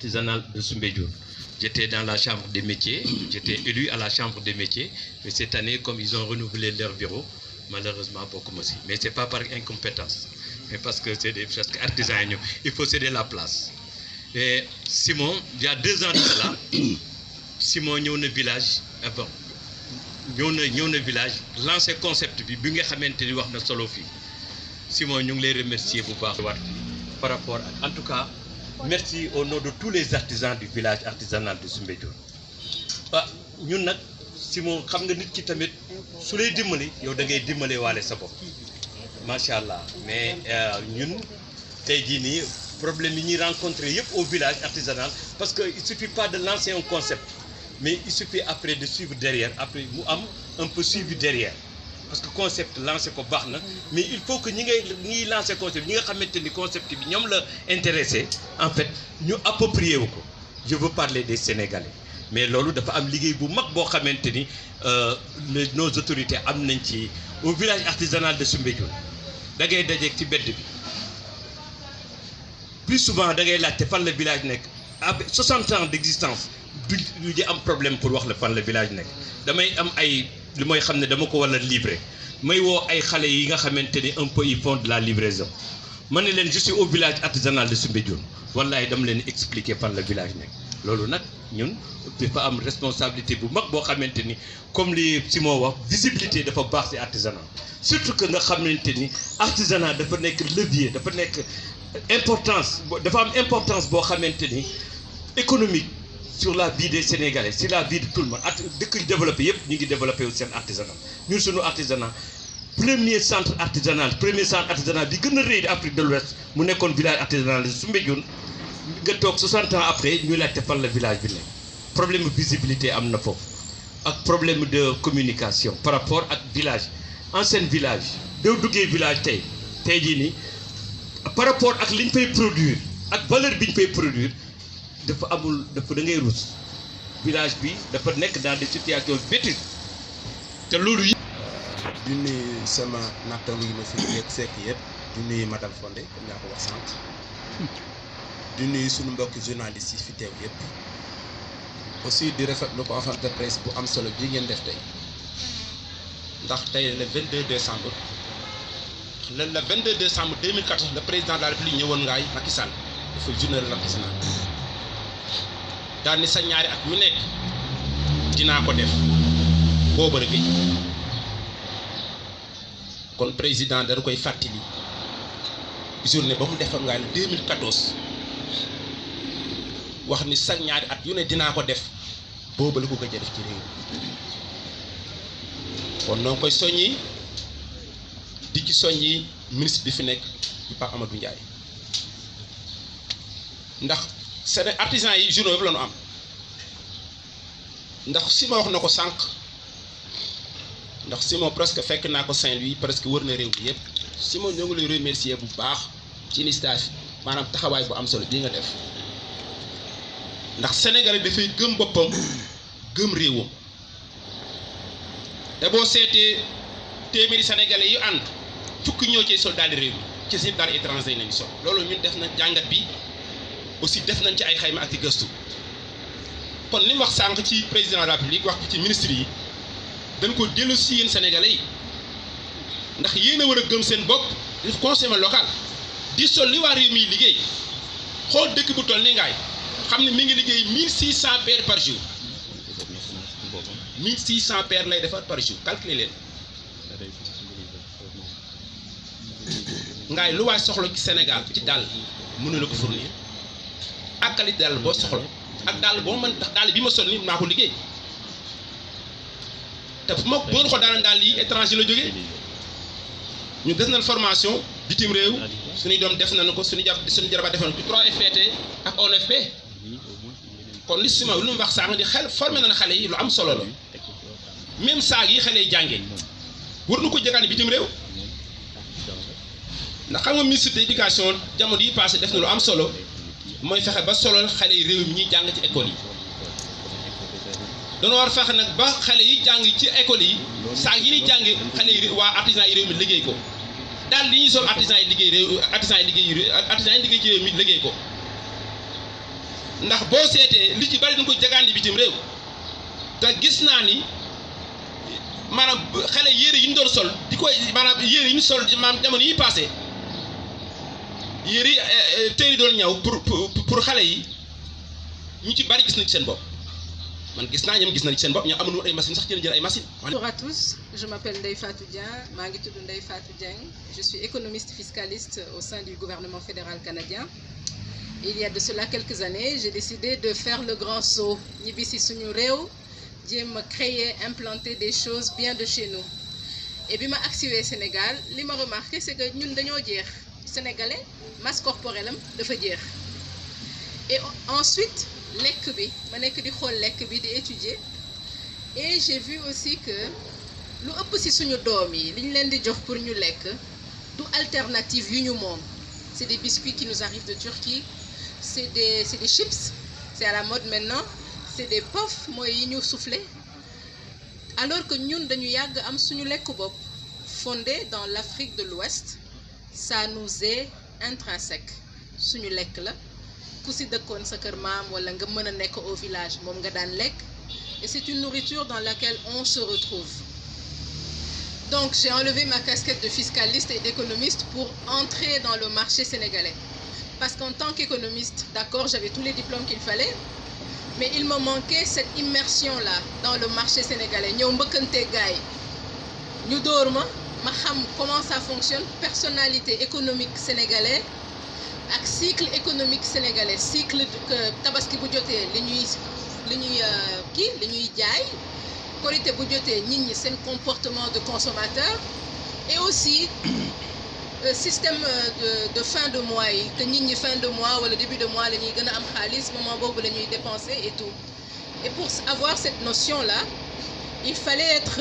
artisanale de Soumbédioune. J'étais dans la chambre des métiers, j'étais élu à la chambre des métiers, mais cette année, comme ils ont renouvelé leur bureau, malheureusement, beaucoup aussi. Mais ce n'est pas par incompétence, mais parce que c'est des presque artisans, il faut céder la place. Et Simon, il y a 2 ans de cela, Simon ñëw na village, bon, ñëw na village, lancé concept bi nga xamante ni wax na solo fii. Simon ñu ngi lay remercier bu baax par rapport à, en tout cas merci au nom de tous les artisans du village artisanal de Soumbédioune. Ah ñun nag Simon xam nga nit ki tamit su lay dimbali yow da ngay dimbale waale sa bopp macha allah mais ñun tey jii nii problème yi ñuy rencontré yëpp au village artisanal parce que il suffit pas de lancer un concept mais il suffit après de suivre derrière après mu am un peu suivi derrière. Parce que concept lancé ko baax na mais il faut que ñi lancer concept ñi nga xamante ni concept bi ñoom la intéressé en fait ñu approprier wu ko je veux parler des Sénégalais mais loolu dafa am liggéey bu mag boo xamante ni nos autorités am nañ ci au village artisanal de Soumbédioune da ngay dajeeg ci bedd bi plus souvent da ngay laajte fan la village nekk avec 60 ans d'existence du di am problème pour wax la fan la village nekk damay am ay li mooy xam ne dama ko war a livrer may woo ay xale yi nga xamante ni un peu ils font de la livraison ma ne leen je suis au village artisanal de Soumbédioune wallahi dama leen expliquer fan la village nekk loolu nag ñun dafa am responsabilité bu mag boo xamante ni comme li Simon wax visibilité dafa baax ci artisanat surtout que nga xamante ni artisanat dafa nekk levier dafa nekk dafa am importance boo xamante ni économique sur la vie des Sénégalais, sur la vie de tout le monde. Dès que développé, nous avons développé aussi un artisanat. Nous sommes artisanat. Premier centre artisanal bi gën a rëy Afrique de l'Ouest mu nekkoon village artisanal de Soumbédioune nga toog 60 ans après ñu laajte fan la village bi nekk problème de visibilité am na foofu ak problème de communication par rapport ak village ancien village doo duggee village tey jii nii par rapport ak li ñu fay produire ak valeur bi ñu fay produire dafa amul dafa da ngay rus village bi dafa nekk dans des situations vétustes te loolu yi di nuyu sama nattango yi ma fi yegg sekk yëpp di nuyu madame Fondé comme yaa ko wax sànq di nuyu suñu mbokki journalistes yi fi teew yëpp aussi di rafetlu conférence de presse bu am solo bi ngeen def tey ndax tey le 22 décembre le 22 décembre 2014 le président de la République ñëwoon ngaay Macky Sall dafa journée de l'artisanat daal ni sa ñaari at mu nekk dinaa ko def booba rek kon président dana koy fàttali journée ba mu defoon ngaay le 2014 wax ni sa ñaari at yu ne dinaa ko def booba la ko gëj a def ci réew kon noo koy soññi di ci soññi ministre bi fi nekk di Pape Amadou Ndiaye ndax seen artisan yi journée bi la ñu am ndax Simon wax na ko sànq ndax Simon presque fekk naa ko Saint-Louis presque wër na réew mi yëpp Simon ñoo ngi lay remercier bu baax ci initiative maanaam taxawaay bu am solo bii nga def ndax Sénégalais dafay gëm boppam gëm réewam te boo seetee téeméeri Sénégalais yu ànd fukki ñoo ci soldat di réew mi ci si daal étranger yi nañu sol loolu ñun def na jàngat bi aussi def nañ ci ay xayma ak ci gëstu kon li mu wax sànq ci président de la République wax ci ministre yi dañ ko dellu si yéen Sénégalais yi ndax yéen a war a gëm seen bopp di consommer local di sol li waa réew mi liggéey xool dëkk bu toll ni ngaay xam ne mi ngi liggéey 1600 paires par jour 1600 paires lay defar par jour calculer leen ngaay lu waay soxla ci Sénégal ci dàll mën na la ko fournir ak qualité dàll boo soxla ak dàll boo mën tax dàll bi ma sol ni maa ko liggéey te fu ma boo ko dàll yi étranger la jógee ñu des nañ formation bitim réew suñuy doom def nañu ko suñu jarabaat def nañu ko 3FPT ak ONFP kon li suma lu mu wax sànq di xel formé na xale yi lu am solo la même saag yi xale yi jàngee war na ko jëgaani bitim réew ndax xam nga ministre de l'éducation jamono yi passé def na lu am solo mooy fexe ba solol xale yi réew mi ñuy jàng ci école yi dañoo war fexe nag ba xale yi jàng ci école yi saag yi ñuy jàng xale yi waa artisan yi réew mi liggéey ko daal li ñuy sol artisan yi liggéey réew artisan yi liggéey ci réew mi liggéey ko ndax boo seetee li ci bari dañ ko jagaandi bitim réew te gis naa ni maanaam xale yére yi ñu doon sol di koy maanaam yére yi ñu sol maanaam jamono yi passé yére yi tey doon ñaw pour xale yi ñu ci bari gis nañ ci seen bopp man gis naa ñoom gis nañ ci seen bopp ñoom amuñu ay machine sax ci jël ay machine. Bonjour à tous, je m'appelle Ndeye Fatou Dieng, maa ngi tudd Ndeye Fatou Dieng, je suis économiste fiscaliste au sein du gouvernement fédéral canadien. Il y a de cela quelques années, j'ai décidé de faire le grand saut ñibbi si suñu réew jéem a créer implanter des choses bien de chez nous. Et bi ma agsiwee Sénégal li ma remarqué c'est que ñun dañoo jeex sénégalais masse corporelle am dafa jeex. Et ensuite lekk bi ma nekk di xool lekk bi di étudier et j'ai vu aussi que lu ëpp ci suñu doom yi li ñu leen di jox pour ñu lekk du alternative yu ñu moom. C'est des biscuits qui nous arrivent de Turquie, c'est des chips, c'est à la mode maintenant, c'est des puffs mooy yi ñu soufflé alors que ñun dañu yàgg am suñu lekk bopp fondé dans l'Afrique de l'Ouest. Ça nous est intrinsèque suñu lekk la ku si dëkkoon sa kër maam wala nga mën a nekk au village moom nga daan lekk et c'est une nourriture dans laquelle on se retrouve. Donc j'ai enlevé ma casquette de fiscaliste et d'économiste pour entrer dans le marché sénégalais parce qu'en tant qu'économiste, d'accord, j'avais tous les diplômes qu'il fallait, mais il me manquait cette immersion-là dans le marché sénégalais. ñëw mbëkkante gaay ñu dóor ma xam comment ça fonctionne, personnalité économique sénégalaise ak cycle économique sénégalais, cycle que tabaski bu jotee li ñuy jaay, korité bu jotee nit ñi seen comportement de consommateur et aussi système de fin de mois yi que nit ñi fin de mois wala début de mois la ñuy gën a am xaalis moment boobu la ñuy dépenser et tout. Et pour avoir cette notion-là, il fallait être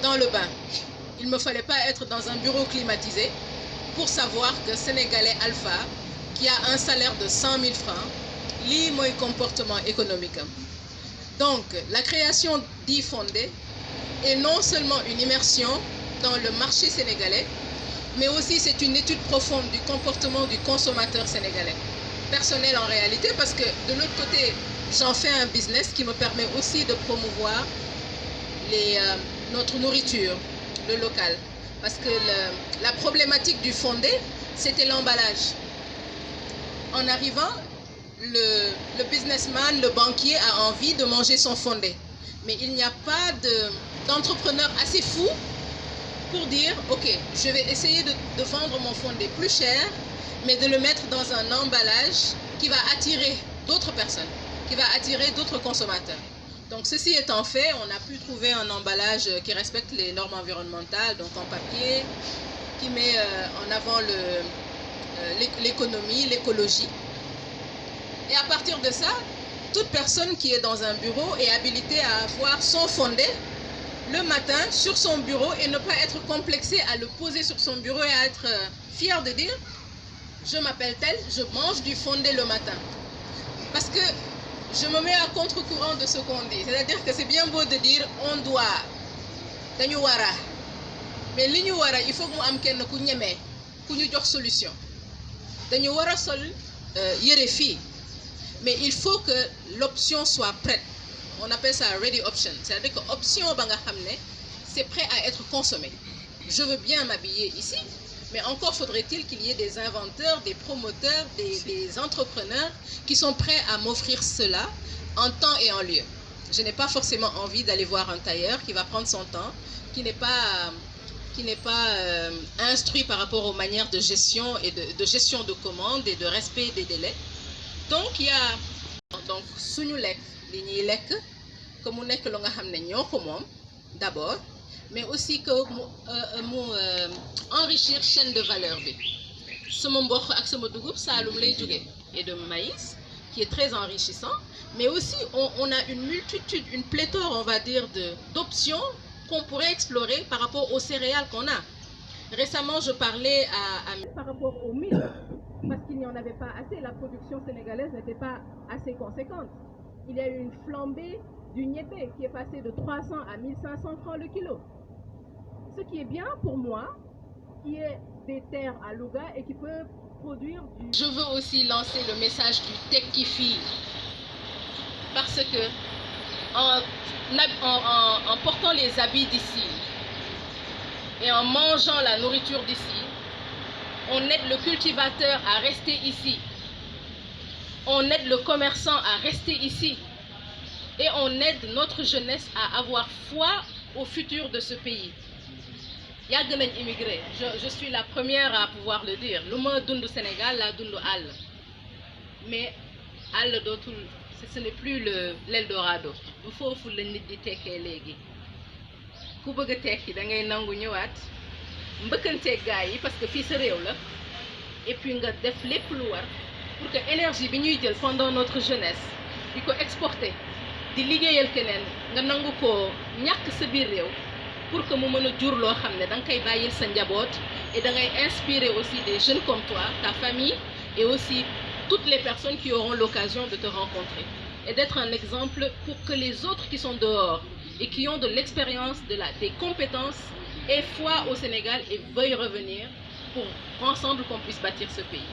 dans le bain. Il ne me fallait pas être dans un bureau climatisé pour savoir que Sénégalais alpha qui a un salaire de 100 000 francs, lii mooy comportement économique am. Donc la création d'e-Fondé est non seulement une immersion dans le marché sénégalais, mais aussi c'est une étude profonde du comportement du consommateur sénégalais. Personnel en réalité, parce que de l'autre côté, j'en fais un business qui me permet aussi de promouvoir notre nourriture, le local. Parce que la problématique du fondé, c'était l'emballage. En arrivant, le businessman, le banquier a envie de manger son fondé. Mais il n'y a pas d'entrepreneur assez fou pour dire, ok, je vais essayer de vendre mon fondé plus cher, mais de le mettre dans un emballage qui va attirer d'autres personnes, qui va attirer d'autres consommateurs. Donc ceci étant fait, on a pu trouver un emballage qui respecte les normes environnementales, donc en papier, qui met en avant l'économie, l'écologie. Et à partir de ça, toute personne qui est dans un bureau est habilitée à avoir son fondé le matin sur son bureau et ne pas être complexé à le poser sur son bureau et à être fier de dire je m'appelle tel, je mange du fondé le matin. Parce que je me mets à contre-courant de ce qu'on dit. C'est-à-dire que c'est bien beau de dire on doit, dañu wara, mais li ñu wara il faut que mu am kenn ku ñemee ku ñu jox solution. Dañu wara sol yëre fii, mais il faut que l'option soit prête. On appelle ça ready option, c'est-à-dire que option ba nga xam ne c'est prêt à être consommé. Je veux bien m'habiller ici, mais encore faudrait-il qu'il y ait des inventeurs, des promoteurs, des entrepreneurs qui sont prêts à m'offrir cela en temps et en lieu. Je n'ai pas forcément envie d'aller voir un tailleur qui va prendre son temps, qui n'est pas instruit par rapport aux manières de gestion et de gestion de commandes et de respect des délais. Donc il y a donc suñu lekk li ñuy lekk que mu nekk lu nga xam ne ñoo ko moom d'abord, mais aussi que mu enrichir chaîne de valeur bi. Sama mboq ak sama dugub Saloum lay jóge et de maïs qui est très enrichissant, mais aussi on a une multitude, une pléthore on va dire d'options qu'on pourrait explorer par rapport aux céréales qu'on a. Récemment je parlais par rapport au mil, parce qu'il n'y en avait pas assez, la production sénégalaise n'était pas assez conséquente. Il y a eu une flambée du niébé qui est passé de 300 à 1500 francs le kilo. Ce qui est bien pour moi, qui est des terres à Louga et qui peut produire du... Je veux aussi lancer le message du Tekkifi parce que en portant les habits d'ici et en mangeant la nourriture d'ici, on aide le cultivateur à rester ici. On aide le commerçant à rester ici. Et on aide notre jeunesse à avoir foi au futur de ce pays. Yàgg nañ immigré, je suis la première à pouvoir le dire. Lu ma dund Sénégal laa dund àll. Mais àll dootul, ce n'est plus l'Eldorado. Du foofu la nit di tekkee léegi. Ku bëgg a tekki da ngay nangu ñëwaat mbëkkanteeg gars yi parce que fii sa réew la. Et puis nga def lépp lu war pour que énergie bi ñuy jël pendant notre jeunesse di ko exporter di liggéeyal keneen nga nangu ko ñàkk sa biir réew pour que mu mën a jur loo xam ne da nga koy bàyyil sa njaboot et da ngay inspirer aussi des jeunes comme toi, ta famille et aussi toutes les personnes qui auront l'occasion de te rencontrer et d'être un exemple pour que les autres qui sont dehors et qui ont de l'expérience, des compétences aient foi au Sénégal et veuillent revenir pour ensemble qu'on puisse bâtir ce pays.